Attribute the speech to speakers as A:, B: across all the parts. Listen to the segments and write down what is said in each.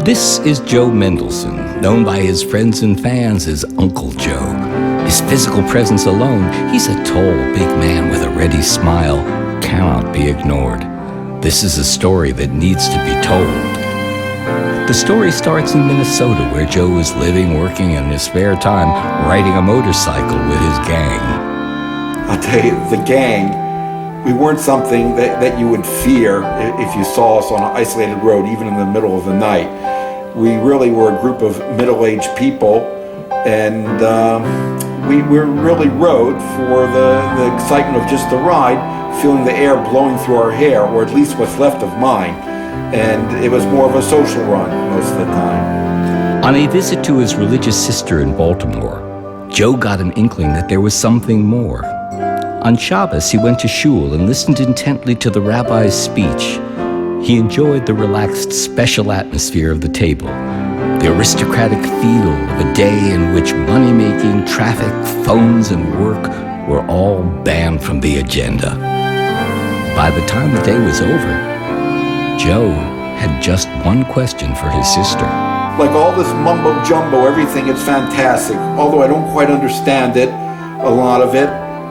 A: This is Joe Mendelson, known by his friends and fans as Uncle Joe. His physical presence alone, he's a tall, big man with a ready smile, cannot be ignored. This is a story that needs to be told. The story starts in Minnesota, where Joe is living, working in his spare time, riding a motorcycle with his gang.
B: I'll tell you, the gang, we weren't something that you would fear if you saw us on an isolated road, even in the middle of the night. We really were a group of middle-aged people, and we really rode for the excitement of just the ride, feeling the air blowing through our hair, or at least what's left of mine. And it was more of a social run most of the time.
A: On a visit to his religious sister in Baltimore, Joe got an inkling that there was something more. On Shabbos, he went to shul and listened intently to the rabbi's speech. He enjoyed the relaxed, special atmosphere of the table, the aristocratic feel of a day in which money-making, traffic, phones, and work were all banned from the agenda. By the time the day was over, Joe had just one question for his sister.
B: Like all this mumbo-jumbo, everything is fantastic, although I don't quite understand it, a lot of it.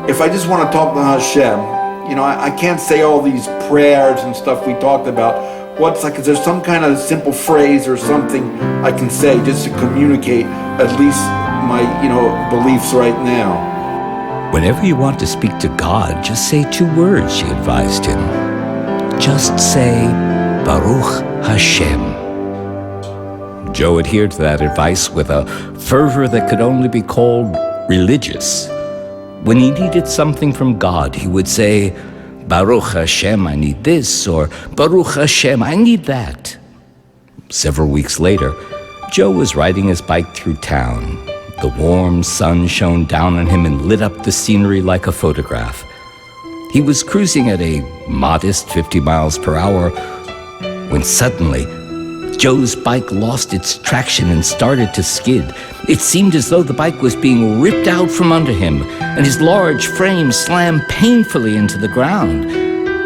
B: If I just want to talk to Hashem, I can't say all these prayers and stuff we talked about. Is there some kind of simple phrase or something I can say just to communicate at least my, beliefs right now?
A: Whenever you want to speak to God, just say 2 words, she advised him. Just say, Baruch Hashem. Joe adhered to that advice with a fervor that could only be called religious. When he needed something from God, he would say, Baruch Hashem, I need this, or Baruch Hashem, I need that. Several weeks later, Joe was riding his bike through town. The warm sun shone down on him and lit up the scenery like a photograph. He was cruising at a modest 50 miles per hour when suddenly Joe's bike lost its traction and started to skid. It seemed as though the bike was being ripped out from under him, and his large frame slammed painfully into the ground.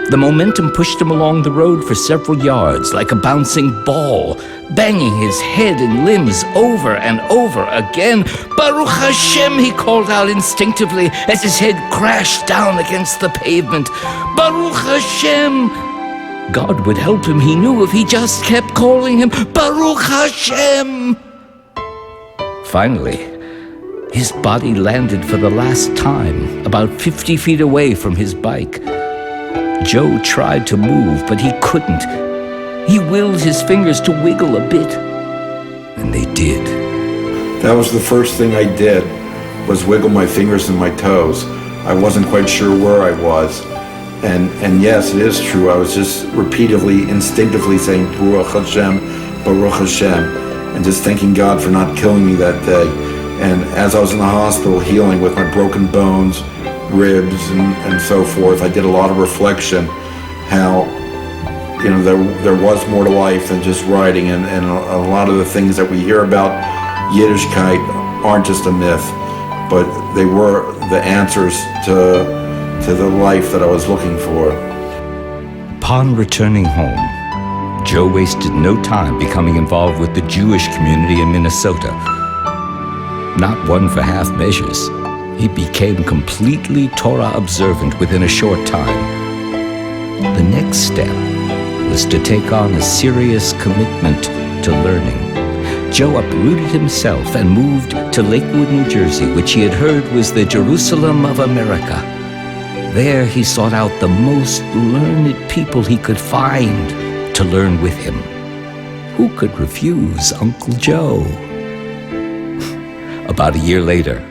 A: The momentum pushed him along the road for several yards like a bouncing ball, banging his head and limbs over and over again. Baruch Hashem, he called out instinctively as his head crashed down against the pavement. Baruch Hashem! God would help him, he knew, if he just kept calling him Baruch Hashem. Finally, his body landed for the last time about 50 feet away from his bike. Joe tried to move, but he couldn't. He willed his fingers to wiggle a bit, and they did.
B: That was the first thing I did, was wiggle my fingers and my toes. I wasn't quite sure where I was. And yes, it is true. I was just repeatedly, instinctively saying, Baruch Hashem, and just thanking God for not killing me that day. And as I was in the hospital healing with my broken bones, ribs, and so forth, I did a lot of reflection how, there was more to life than just writing, and a lot of the things that we hear about Yiddishkeit aren't just a myth, but they were the answers to the life that I was looking for.
A: Upon returning home, Joe wasted no time becoming involved with the Jewish community in Minnesota. Not one for half measures. He became completely Torah observant within a short time. The next step was to take on a serious commitment to learning. Joe uprooted himself and moved to Lakewood, New Jersey, which he had heard was the Jerusalem of America. There he sought out the most learned people he could find to learn with him. Who could refuse Uncle Joe? About a year later,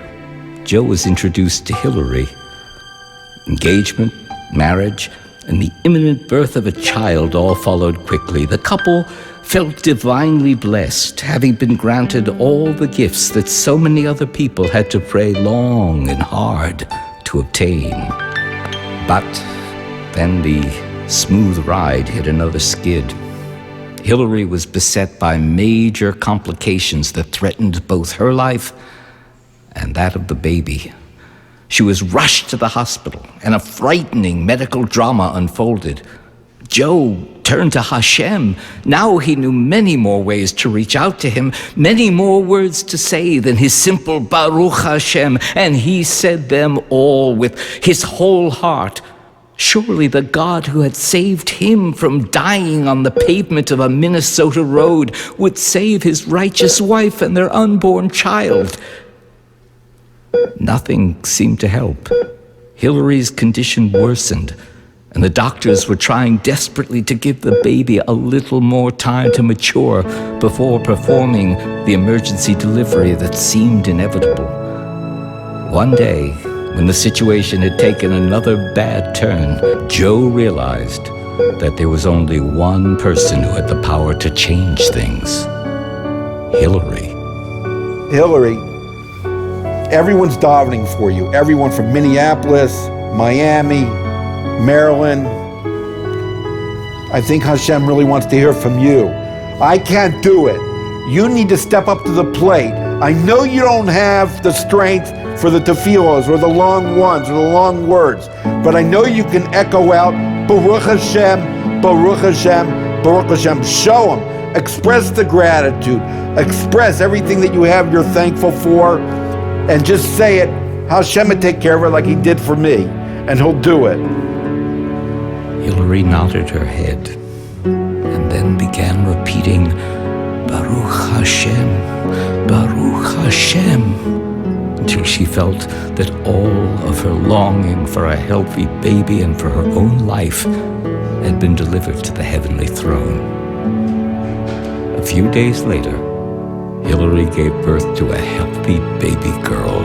A: Joe was introduced to Hillary. Engagement, marriage, and the imminent birth of a child all followed quickly. The couple felt divinely blessed, having been granted all the gifts that so many other people had to pray long and hard to obtain. But then the smooth ride hit another skid. Hillary was beset by major complications that threatened both her life and that of the baby. She was rushed to the hospital, and a frightening medical drama unfolded. Joe turn to Hashem. Now he knew many more ways to reach out to him, many more words to say than his simple Baruch Hashem, and he said them all with his whole heart. Surely the God who had saved him from dying on the pavement of a Minnesota road would save his righteous wife and their unborn child. Nothing seemed to help. Hillary's condition worsened, and the doctors were trying desperately to give the baby a little more time to mature before performing the emergency delivery that seemed inevitable. One day, when the situation had taken another bad turn, Joe realized that there was only one person who had the power to change things: Hillary.
B: Hillary, everyone's davening for you. Everyone from Minneapolis, Miami, Maryland. I think Hashem really wants to hear from you. I can't do it. You need to step up to the plate. I know you don't have the strength for the tefillos or the long ones or the long words, but I know you can echo out Baruch Hashem, Baruch Hashem, Baruch Hashem. Show him. Express the gratitude. Express everything that you have you're thankful for, and just say it. Hashem will take care of it like he did for me, and he'll do it.
A: Hillary nodded her head and then began repeating, Baruch Hashem, Baruch Hashem, until she felt that all of her longing for a healthy baby and for her own life had been delivered to the heavenly throne. A few days later, Hillary gave birth to a healthy baby girl.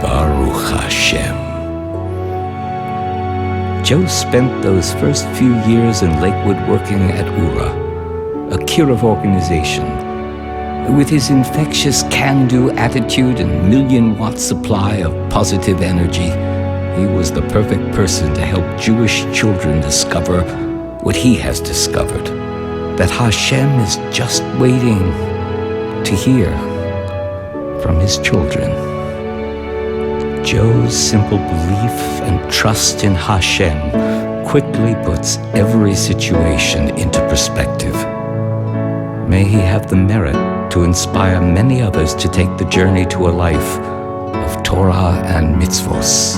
A: Baruch Hashem. Joe spent those first few years in Lakewood working at Oorah, a Kiruv organization. With his infectious can-do attitude and million-watt supply of positive energy, he was the perfect person to help Jewish children discover what he has discovered, that Hashem is just waiting to hear from his children. Joe's simple belief and trust in Hashem quickly puts every situation into perspective. May he have the merit to inspire many others to take the journey to a life of Torah and mitzvos.